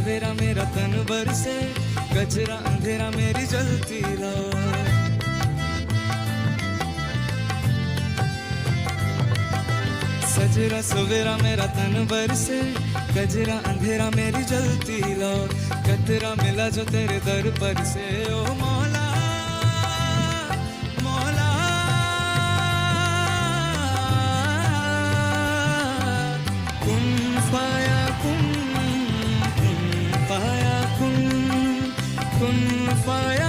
सवेरा मेरा तन बरसे, गजरा अंधेरा मेरी जलती रात। सजरा सवेरा मेरा तन बरसे, गजरा अंधेरा मेरी जलती रात। कतरा मिला जो तेरे दर पर से, ओ मौला मौला। कुन फाया कुन, कुन फाया कुन, कुन फाया